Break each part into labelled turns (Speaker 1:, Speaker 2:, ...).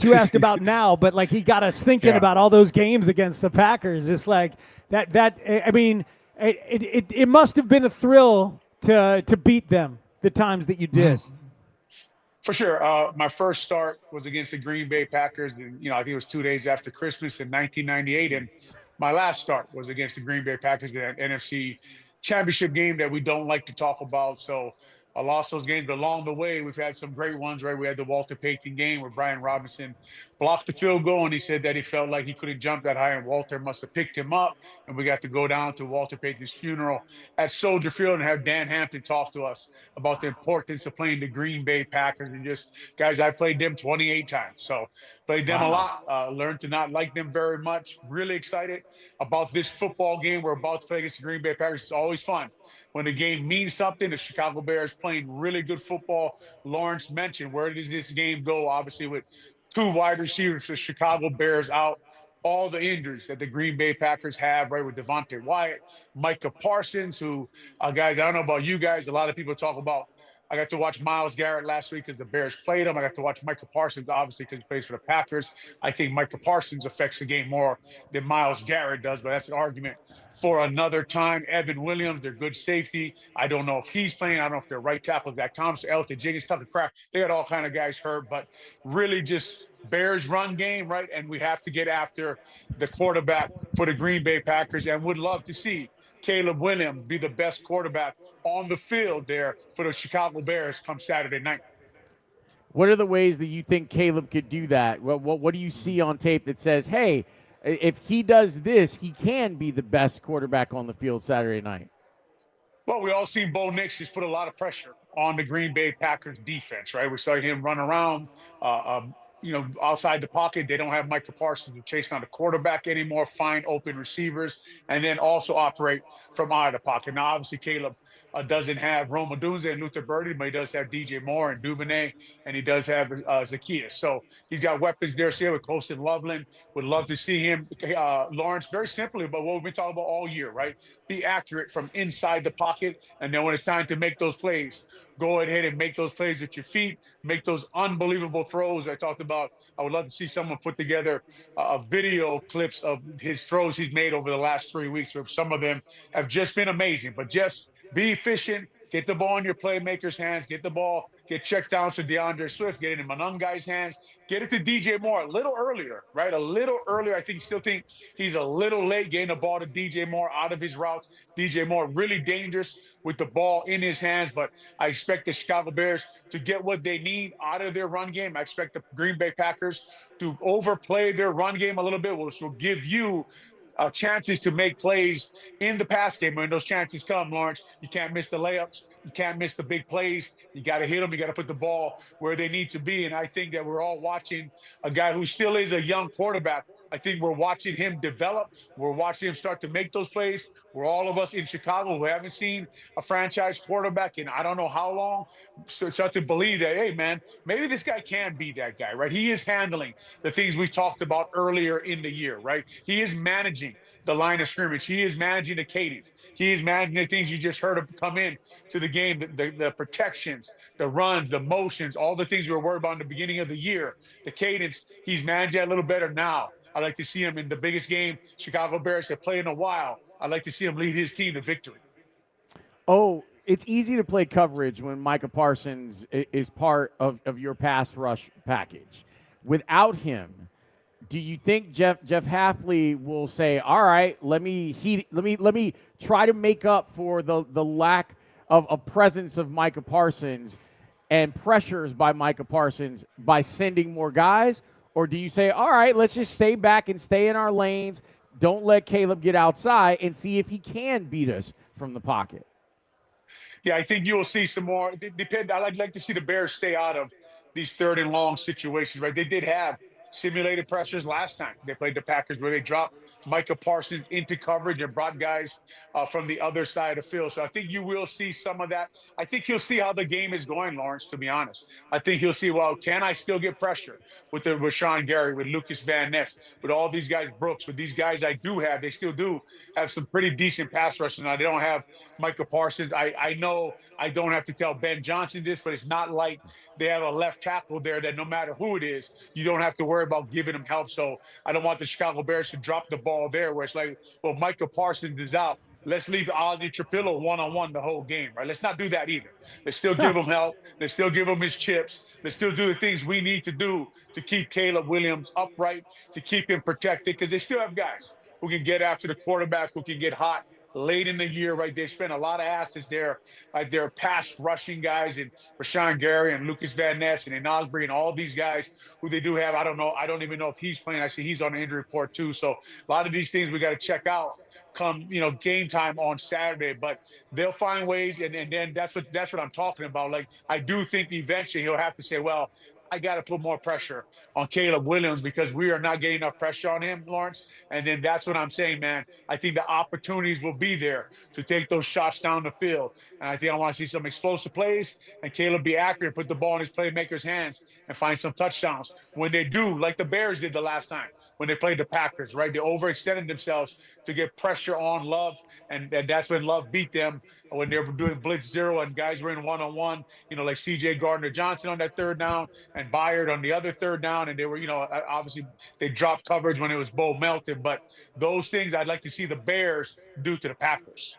Speaker 1: you asked about now, but like he got us thinking
Speaker 2: Yeah.
Speaker 1: about all those games against the Packers. It's like that. I mean, it must have been a thrill to beat them the times that you did.
Speaker 2: For sure. My first start was against the Green Bay Packers. And, I think it was 2 days after Christmas in 1998. And my last start was against the Green Bay Packers in an NFC championship game that we don't like to talk about. So I lost those games. But along the way, we've had some great ones, right? We had the Walter Payton game where Brian Robinson blocked the field goal, and he said that he felt like he couldn't jump that high, and Walter must have picked him up. And we got to go down to Walter Payton's funeral at Soldier Field and have Dan Hampton talk to us about the importance of playing the Green Bay Packers. And just, guys, I played them 28 times. So played them a
Speaker 1: Wow.
Speaker 2: lot, learned to not like them very much. Really excited about this football game we're about to play against the Green Bay Packers. It's always fun when the game means something. The Chicago Bears playing really good football. Lawrence mentioned, where does this game go? Obviously, with two wide receivers for the Chicago Bears out, all the injuries that the Green Bay Packers have, right, with Devontae Wyatt, Micah Parsons, who, guys, I don't know about you guys. A lot of people talk about, I got to watch Myles Garrett last week because the Bears played him. I got to watch Micah Parsons, obviously, because he plays for the Packers. I think Micah Parsons affects the game more than Myles Garrett does, but that's an argument for another time. Evan Williams, their good safety. I don't know if he's playing. I don't know if their right tackle, Zach Thompson, Elton Jenkins, Tucker Craft. They got all kind of guys hurt, but really just Bears run game, right? And we have to get after the quarterback for the Green Bay Packers, and would love to see Caleb Williams be the best quarterback on the field there for the Chicago Bears come Saturday night.
Speaker 3: What are the ways that you think Caleb could do that? What do you see on tape that says, hey, if he does this, he can be the best quarterback on the field Saturday night?
Speaker 2: Well, we all seen Bo Nix just put a lot of pressure on the Green Bay Packers defense, right? We saw him run around, outside the pocket. They don't have Micah Parsons to chase down the quarterback anymore, find open receivers, and then also operate from out of the pocket. Now, obviously, Caleb doesn't have Rome Odunze and Luther Burden, but he does have DJ Moore and Duvernay, and he does have Zacchaeus. So he's got weapons there. See with Colston Loveland. Would love to see him. Lawrence, very simply, but what we've been talking about all year, right? Be accurate from inside the pocket, and then when it's time to make those plays, go ahead and make those plays with your feet, make those unbelievable throws I talked about. I would love to see someone put together video clips of his throws he's made over the last 3 weeks, or some of them have just been amazing. But just be efficient, get the ball in your playmakers' hands, get the ball, get checked down to DeAndre Swift, get it in Manungai's hands, get it to DJ Moore a little earlier, right? A little earlier. I still think he's a little late getting the ball to DJ Moore out of his routes. DJ Moore really dangerous with the ball in his hands, but I expect the Chicago Bears to get what they need out of their run game. I expect the Green Bay Packers to overplay their run game a little bit, which will give you chances to make plays in the pass game. When those chances come, Lawrence, you can't miss the layups. You can't miss the big plays. You got to hit them. You got to put the ball where they need to be. And I think that we're all watching a guy who still is a young quarterback. I think we're watching him develop. We're watching him start to make those plays. We're all of us in Chicago who haven't seen a franchise quarterback in I don't know how long, start to believe that, hey, man, maybe this guy can be that guy, right? He is handling the things we talked about earlier in the year, right? He is managing the line of scrimmage. He is managing the cadence. He is managing the things you just heard him come in to the game, the protections, the runs, the motions, all the things we were worried about in the beginning of the year, the cadence. He's managing a little better now. I'd like to see him in the biggest game Chicago Bears have played in a while. I'd like to see him lead his team to victory.
Speaker 3: Oh, it's easy to play coverage when Micah Parsons is part of your pass rush package. Without him, do you think Jeff Hafley will say, "All right, let me try to make up for the lack of a presence of Micah Parsons and pressures by Micah Parsons by sending more guys?" Or do you say, "All right, let's just stay back and stay in our lanes, don't let Caleb get outside and see if he can beat us from the pocket"?
Speaker 2: Yeah, I think you will see some more. I'd like to see the Bears stay out of these third and long situations, right? They did have simulated pressures last time they played the Packers, where they dropped Micah Parsons into coverage and brought guys from the other side of the field. So I think you will see some of that. I think he'll see how the game is going, Lawrence, to be honest. I think he'll see, well, can I still get pressure with Rashawn Gary, with Lucas Van Ness, with all these guys, Brooks, with these guys I do have. They still do have some pretty decent pass rushers. Now, they don't have Micah Parsons. I know I don't have to tell Ben Johnson this, but it's not like they have a left tackle there that no matter who it is, you don't have to worry about giving him help. So I don't want the Chicago Bears to drop the ball there where it's like, well, Micah Parsons is out. Let's leave Ozzie Trapillo one-on-one the whole game, right? Let's not do that either. Let's still give him help. Let's still give him his chips. Let's still do the things we need to do to keep Caleb Williams upright, to keep him protected, because they still have guys who can get after the quarterback, who can get hot late in the year, right? They spent a lot of assets there, like their pass rushing guys and Rashawn Gary and Lucas Van Ness and Osbury and all these guys who they do have. I don't know. I don't even know if he's playing. I see he's on the injury report too. So a lot of these things we got to check out come game time on Saturday, but they'll find ways, and then that's what I'm talking about. Like, I do think eventually he'll have to say, well, I got to put more pressure on Caleb Williams because we are not getting enough pressure on him, Lawrence. And then that's what I'm saying, man. I think the opportunities will be there to take those shots down the field. And I think I want to see some explosive plays and Caleb be accurate, put the ball in his playmakers' hands and find some touchdowns. When they do, like the Bears did the last time when they played the Packers, right? They overextended themselves to get pressure on Love, and that's when Love beat them when they were doing blitz zero and guys were in one-on-one, like C.J. Gardner-Johnson on that third down and Byard on the other third down, and they were, obviously they dropped coverage when it was Bo Melton, but those things I'd like to see the Bears do to the Packers.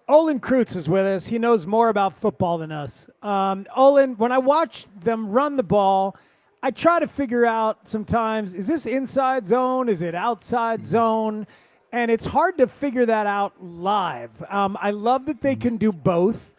Speaker 1: Olin Kreutz is with us. He knows more about football than us. Olin, when I watch them run the ball, I try to figure out sometimes, is this inside zone? Is it outside zone? And it's hard to figure that out live. I love that they can do both.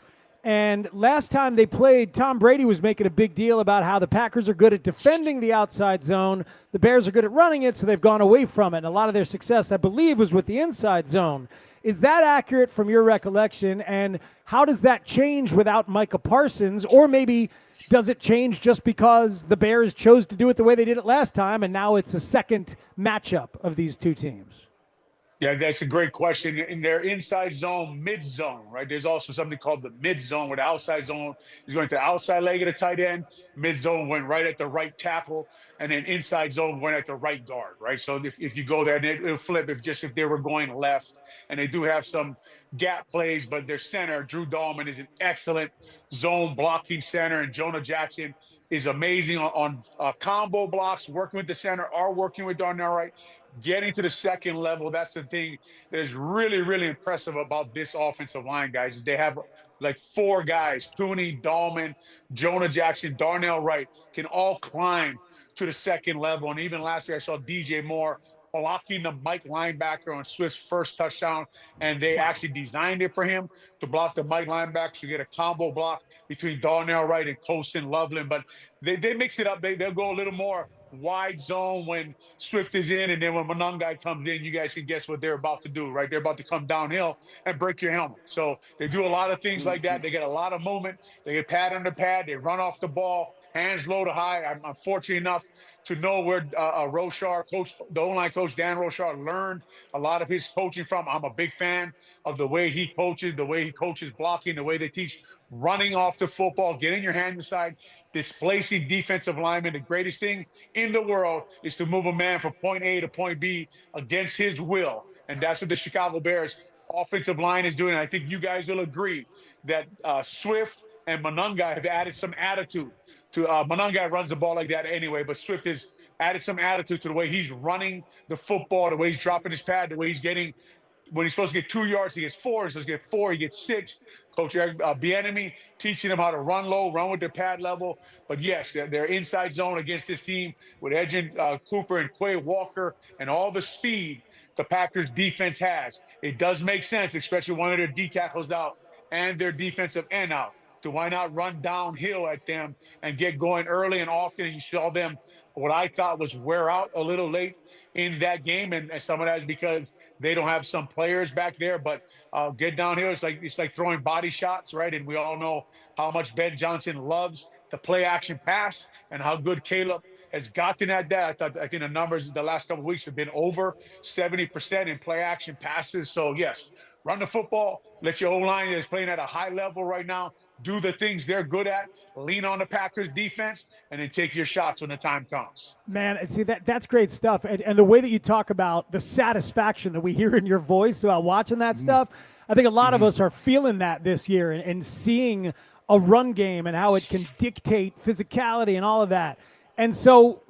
Speaker 1: And last time they played, Tom Brady was making a big deal about how the Packers are good at defending the outside zone. The Bears are good at running it, so they've gone away from it. And a lot of their success, I believe, was with the inside zone. Is that accurate from your recollection? And how does that change without Micah Parsons? Or maybe does it change just because the Bears chose to do it the way they did it last time, and now it's a second matchup of these two teams?
Speaker 2: Yeah, that's a great question. In their inside zone, mid zone, right? There's also something called the mid zone, where the outside zone is going to the outside leg of the tight end. Mid zone went right at the right tackle, and then inside zone went at the right guard, right? So if you go there, it'll flip if they were going left. And they do have some gap plays, but their center, Drew Dahlman, is an excellent zone blocking center, and Jonah Jackson is amazing on combo blocks, working with the center or working with Darnell Wright. Getting to the second level, that's the thing that is really, really impressive about this offensive line, guys, is they have like four guys, Cooney, Dahlman, Jonah Jackson, Darnell Wright, can all climb to the second level. And even last year I saw DJ Moore blocking the Mike linebacker on Swift's first touchdown, and they actually designed it for him to block the Mike linebacker to get a combo block between Darnell Wright and Colston Loveland. But they mix it up. They'll go a little more wide zone when Swift is in, and then when Monangai comes in, you guys can guess what they're about to do, right? They're about to come downhill and break your helmet. So they do a lot of things like that. They get a lot of movement. They get pad under pad. They run off the ball, hands low to high. I'm fortunate enough to know where Rochar, the O-line coach Dan Rochar, learned a lot of his coaching from. I'm a big fan of the way he coaches blocking, the way they teach running off the football, getting your hand inside, displacing defensive linemen. The greatest thing in the world is to move a man from point A to point B against his will. And that's what the Chicago Bears offensive line is doing. I think you guys will agree that Swift and Monangai have added some attitude to Monangai runs the ball like that anyway, but Swift has added some attitude to the way he's running the football, the way he's dropping his pad, the way he's getting, when he's supposed to get 2 yards, he gets 4. He's supposed to get 4, he gets 6. Coach Bieniemy teaching them how to run low, run with their pad level. But yes, they're inside zone against this team with Edgin Cooper and Quay Walker and all the speed the Packers defense has. It does make sense, especially one of their D tackles out and their defensive end out. So why not run downhill at them and get going early and often? And you saw them, what I thought was wear out a little late in that game, and some of that is because they don't have some players back there. But get downhill, it's like throwing body shots, right? And we all know how much Ben Johnson loves the play action pass and how good Caleb has gotten at that. I think the numbers the last couple of weeks have been over 70% in play action passes. So yes, run the football. Let your O-line is playing at a high level right now. Do the things they're good at. Lean on the Packers defense, and then take your shots when the time comes.
Speaker 1: Man, see that's great stuff, and the way that you talk about the satisfaction that we hear in your voice about watching that stuff, I think a lot of us are feeling that this year and seeing a run game and how it can dictate physicality and all of that. And so,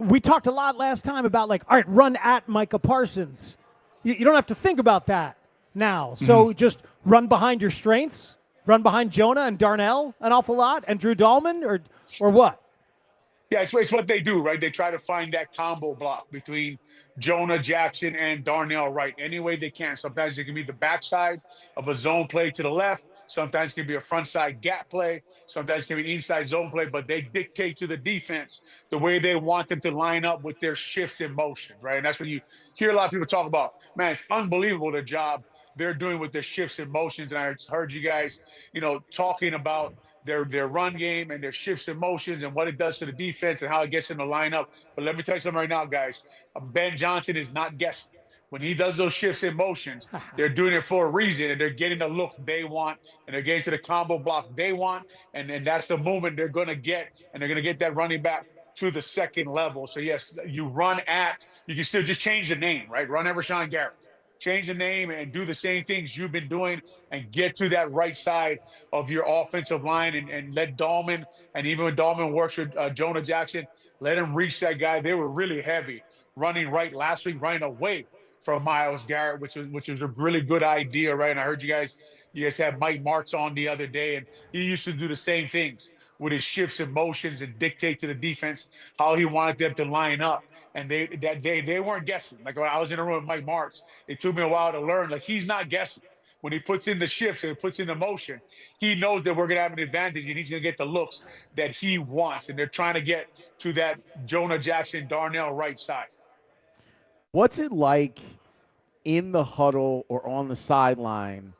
Speaker 1: we talked a lot last time about all right, run at Micah Parsons. You don't have to think about that now. So just run behind your strengths. Run behind Jonah and Darnell an awful lot, and Drew Dahlman, or what?
Speaker 2: Yeah, it's what they do, right? They try to find that combo block between Jonah Jackson and Darnell Wright any way they can. Sometimes it can be the backside of a zone play to the left. Sometimes it can be a front side gap play. Sometimes it can be inside zone play, but they dictate to the defense the way they want them to line up with their shifts in motion, right? And that's when you hear a lot of people talk about, man, it's unbelievable the job they're doing with their shifts and motions. And I heard you guys, talking about their run game and their shifts and motions and what it does to the defense and how it gets them to line up. But let me tell you something right now, guys. Ben Johnson is not guessing. When he does those shifts and motions, they're doing it for a reason, and they're getting the look they want, and they're getting to the combo block they want, and that's the movement they're going to get, and they're going to get that running back to the second level. So, yes, you can still just change the name, right? Run at Rashawn Garrett. Change the name and do the same things you've been doing and get to that right side of your offensive line and let Dahlman, and even when Dahlman works with Jonah Jackson, let him reach that guy. They were really heavy running right last week, running away from Myles Garrett, which was a really good idea, right? And I heard you guys had Mike Martz on the other day, and he used to do the same things with his shifts and motions and dictate to the defense how he wanted them to line up. And they weren't guessing. Like when I was in a room with Mike Martz, it took me a while to learn. Like he's not guessing. When he puts in the shifts and he puts in the motion, he knows that we're going to have an advantage and he's going to get the looks that he wants. And they're trying to get to that Jonah Jackson, Darnell Wright side.
Speaker 3: What's it like in the huddle or on the sideline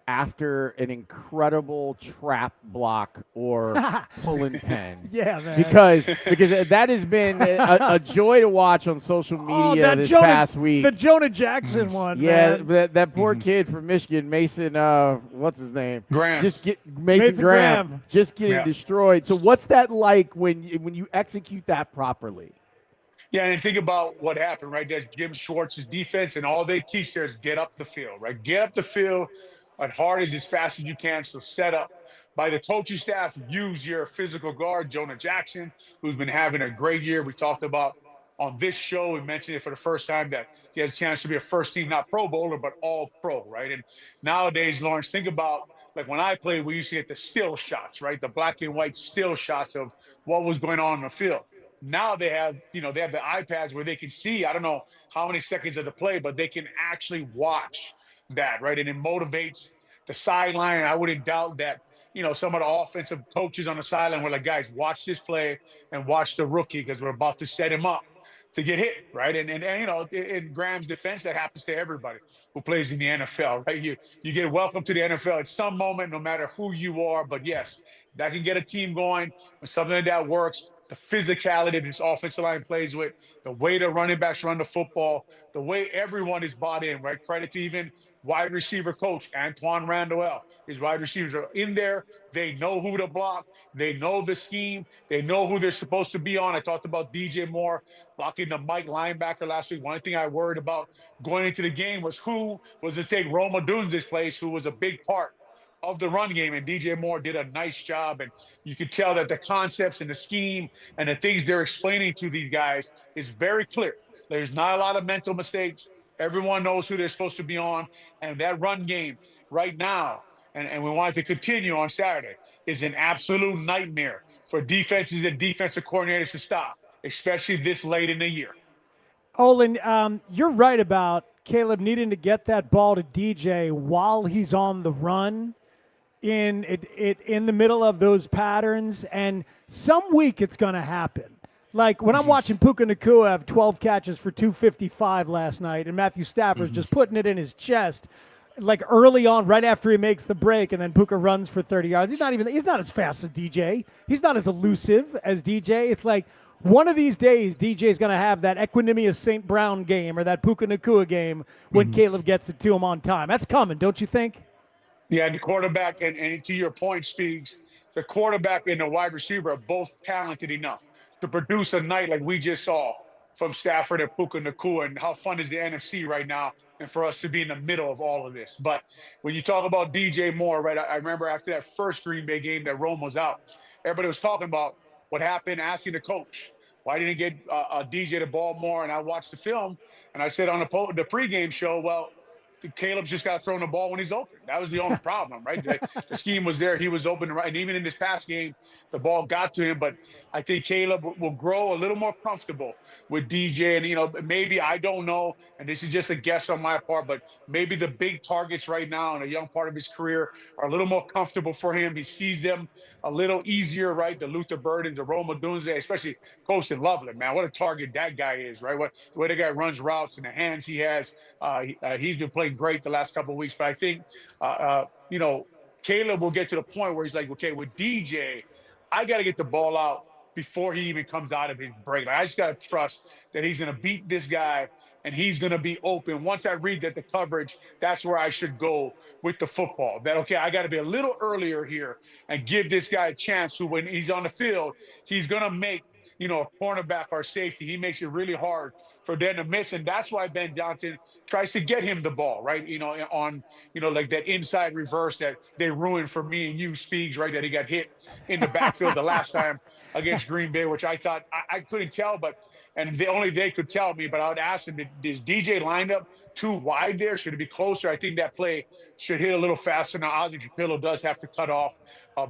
Speaker 3: after an incredible trap block or pulling pen?
Speaker 1: Yeah, man.
Speaker 3: Because that has been a joy to watch on social media past week.
Speaker 1: The Jonah Jackson one.
Speaker 3: Yeah,
Speaker 1: man.
Speaker 3: that poor kid from Michigan, Mason. What's his name?
Speaker 2: Graham.
Speaker 3: Mason Graham. Just getting destroyed. So what's that like when you execute that properly?
Speaker 2: Yeah, and think about what happened, right? That's Jim Schwartz's defense, and all they teach there is get up the field, right? Get up the field as hard as fast as you can. So set up by the coaching staff, use your physical guard, Jonah Jackson, who's been having a great year. We talked about on this show, we mentioned it for the first time that he has a chance to be a first team, not Pro Bowler, but all pro, right? And nowadays, Lawrence, think about like when I played, we used to get the still shots, right? The black and white still shots of what was going on in the field. Now they have the iPads where they can see, I don't know how many seconds of the play, but they can actually watch that, right? And it motivates the sideline. And I wouldn't doubt that, some of the offensive coaches on the sideline were like, guys, watch this play and watch the rookie because we're about to set him up to get hit, right? And in Graham's defense, that happens to everybody who plays in the NFL, right? You get welcome to the NFL at some moment, no matter who you are. But yes, that can get a team going when something like that works. The physicality this offensive line plays with, the way the running backs run the football, the way everyone is bought in, right? Credit to even wide receiver coach Antoine Randall. His wide receivers are in there. They know who to block. They know the scheme. They know who they're supposed to be on. I talked about DJ Moore blocking the Mike linebacker last week. One thing I worried about going into the game was who was to take Roma Dunz's place, who was a big part of the run game, and DJ Moore did a nice job. And you could tell that the concepts and the scheme and the things they're explaining to these guys is very clear. There's not a lot of mental mistakes. Everyone knows who they're supposed to be on. And that run game right now, and we want it to continue on Saturday, is an absolute nightmare for defenses and defensive coordinators to stop, especially this late in the year.
Speaker 1: Olin, you're right about Caleb needing to get that ball to DJ while he's on the run. In the middle of those patterns, and some week it's going to happen. Like when I'm watching Puka Nacua have 12 catches for 255 last night, and Matthew Stafford's just putting it in his chest, like early on, right after he makes the break, and then Puka runs for 30 yards. He's not as fast as DJ. He's not as elusive as DJ. It's like, one of these days, DJ's going to have that Equanimous St. Brown game or that Puka Nakua game when Caleb gets it to him on time. That's coming, don't you think?
Speaker 2: Yeah, the quarterback, and to your point, Speaks, the quarterback and the wide receiver are both talented enough to produce a night like we just saw from Stafford and Puka Nakua. And how fun is the NFC right now, and for us to be in the middle of all of this. But when you talk about DJ Moore, right, I remember after that first Green Bay game that Rome was out, everybody was talking about what happened, asking the coach, why didn't he get DJ the ball more? And I watched the film, and I said on the pregame show, well, Caleb's just got thrown the ball when he's open. That was the only problem, right? The scheme was there. He was open, right? And even in this past game, the ball got to him. But I think Caleb will grow a little more comfortable with DJ. And, maybe, I don't know, and this is just a guess on my part, but maybe the big targets right now in a young part of his career are a little more comfortable for him. He sees them a little easier, right? The Luther Burdens, the Roma Dunze, especially Colston Loveland, man. What a target that guy is, right? The way the guy runs routes and the hands he has. He's been playing great the last couple of weeks, but I think, Caleb will get to the point where he's like, okay, with DJ, I got to get the ball out before he even comes out of his break. Like, I just got to trust that he's going to beat this guy and he's going to be open. Once I read that the coverage, that's where I should go with the football. That, okay, I got to be a little earlier here and give this guy a chance who, when he's on the field, he's going to make, a cornerback or safety. He makes it really hard for them to miss. And that's why Ben Johnson tries to get him the ball, right? On like that inside reverse that they ruined for me and you, Speaks, right? That he got hit in the backfield the last time against Green Bay, which I thought I couldn't tell, and they could tell me, but I would ask him, is DJ lined up too wide there? Should it be closer? I think that play should hit a little faster. Now, Ozzie Capillo does have to cut off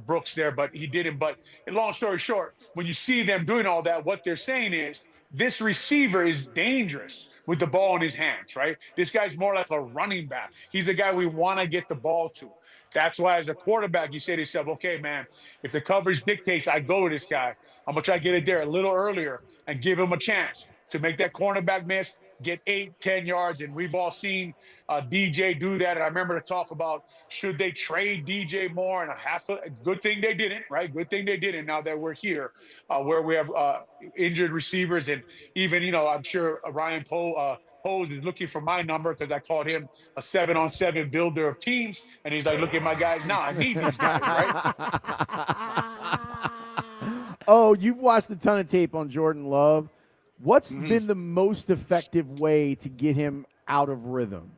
Speaker 2: Brooks there, but he didn't. But long story short, when you see them doing all that, what they're saying is this receiver is dangerous with the ball in his hands, right? This guy's more like a running back. He's a guy we want to get the ball to. That's why, as a quarterback, you say to yourself, okay, man, if the coverage dictates I go to this guy, I'm going to try to get it there a little earlier and give him a chance to make that cornerback miss, get 8-10 yards. And we've all seen DJ do that. And I remember to talk about, should they trade DJ Moore? And good thing they didn't, right? Good thing they didn't, now that we're here where we have injured receivers. And even, I'm sure Ryan Pose is looking for my number because I called him a 7-on-7 builder of teams. And he's like, look at my guys now. I need these guys, right?
Speaker 3: Oh, you've watched a ton of tape on Jordan Love. What's been the most effective way to get him out of rhythm?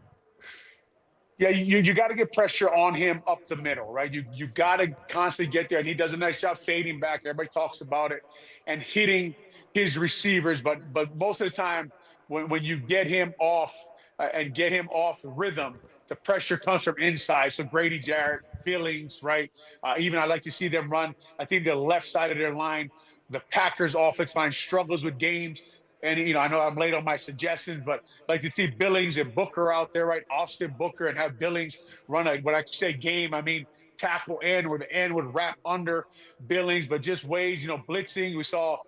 Speaker 2: Yeah, you got to get pressure on him up the middle, right? You got to constantly get there, and he does a nice job fading back. Everybody talks about it and hitting his receivers, but most of the time when you get him off and get him off rhythm, the pressure comes from inside. So Grady Jarrett, Billings, right? Even I like to see them run. I think the left side of their line, the Packers offense line struggles with games. And, I know I'm late on my suggestions, but I like to see Billings and Booker out there, right? Austin Booker, and have Billings run when I say game, I mean tackle end, where the end would wrap under Billings, but just ways, blitzing. We saw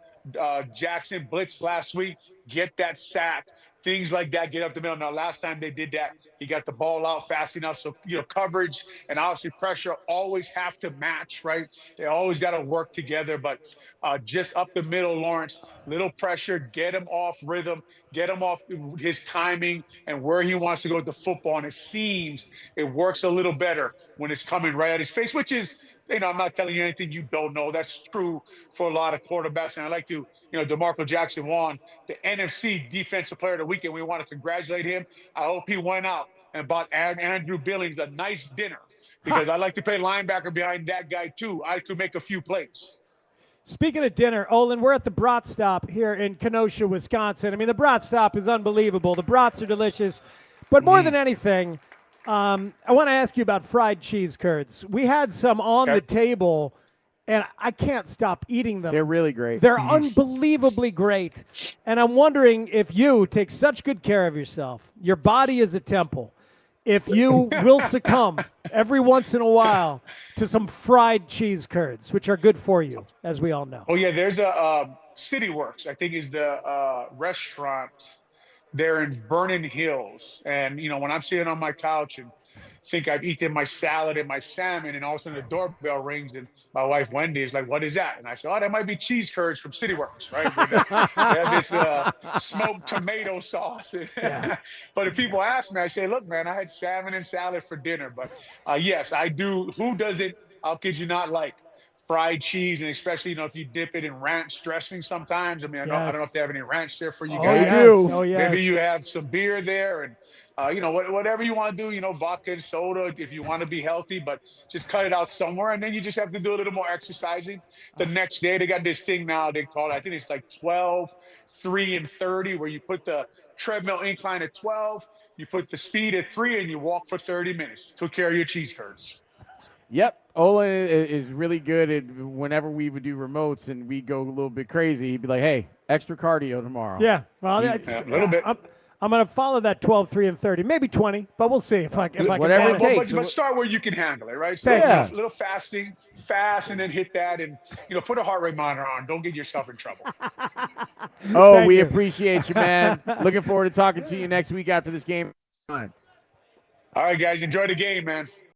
Speaker 2: Jackson blitz last week, get that sack. Things like that, get up the middle. Now, last time they did that, he got the ball out fast enough. So, coverage and obviously pressure always have to match, right? They always got to work together. But just up the middle, Lawrence, little pressure, get him off rhythm, get him off his timing and where he wants to go with the football. And it seems it works a little better when it's coming right at his face, which is, I'm not telling you anything you don't know. That's true for a lot of quarterbacks. And I like to, DeMarco Jackson won the NFC Defensive Player of the Week, and we want to congratulate him. I hope he went out and bought Andrew Billings a nice dinner, because I like to play linebacker behind that guy too. I could make a few plays.
Speaker 1: Speaking of dinner, Olin, we're at the Brat Stop here in Kenosha, Wisconsin. I mean, the Brat Stop is unbelievable. The brats are delicious. But more than anything, I want to ask you about fried cheese curds. We had some on the table, and I can't stop eating them.
Speaker 3: They're really great.
Speaker 1: They're unbelievably great. And I'm wondering, if you take such good care of yourself, your body is a temple, if you will succumb every once in a while to some fried cheese curds, which are good for you, as we all know.
Speaker 2: Oh, yeah, there's a City Works, I think, is the restaurant They're in Vernon Hills. And, when I'm sitting on my couch and think I've eaten my salad and my salmon, and all of a sudden the doorbell rings, and my wife Wendy is like, "What is that?" And I say, "Oh, that might be cheese curds from City Works, right? They have this smoked tomato sauce." But if people ask me, I say, "Look, man, I had salmon and salad for dinner." But yes, I do. Who doesn't? I'll kid you not, like fried cheese, and especially if you dip it in ranch dressing sometimes. I mean, I don't know if they have any ranch there for you
Speaker 1: Oh,
Speaker 2: guys.
Speaker 1: yes.
Speaker 3: do.
Speaker 1: Oh, yes.
Speaker 2: Maybe you have some beer there, and whatever you want to do. Vodka and soda if you want to be healthy, but just cut it out somewhere, and then you just have to do a little more exercising. The next day, they got this thing now. They call it, I think it's like 12, 3, and 30, where you put the treadmill incline at 12, you put the speed at 3, and you walk for 30 minutes. Took care of your cheese curds.
Speaker 3: Yep. Olin is really good at whenever we would do remotes and we go a little bit crazy, he'd be like, "Hey, extra cardio tomorrow."
Speaker 1: Yeah. Well,
Speaker 2: a little bit.
Speaker 1: I'm going to follow that 12, 3, and 30, maybe 20, but we'll see if I can.
Speaker 3: Whatever it takes.
Speaker 2: But start where you can handle it, right? So
Speaker 3: Yeah.
Speaker 2: a little fasting, fast, and then hit that, and put a heart rate monitor on. Don't get yourself in trouble.
Speaker 3: Oh,
Speaker 1: Thank
Speaker 3: we
Speaker 1: you.
Speaker 3: appreciate you, man. Looking forward to talking to you next week after this game.
Speaker 2: All right, guys, enjoy the game, man.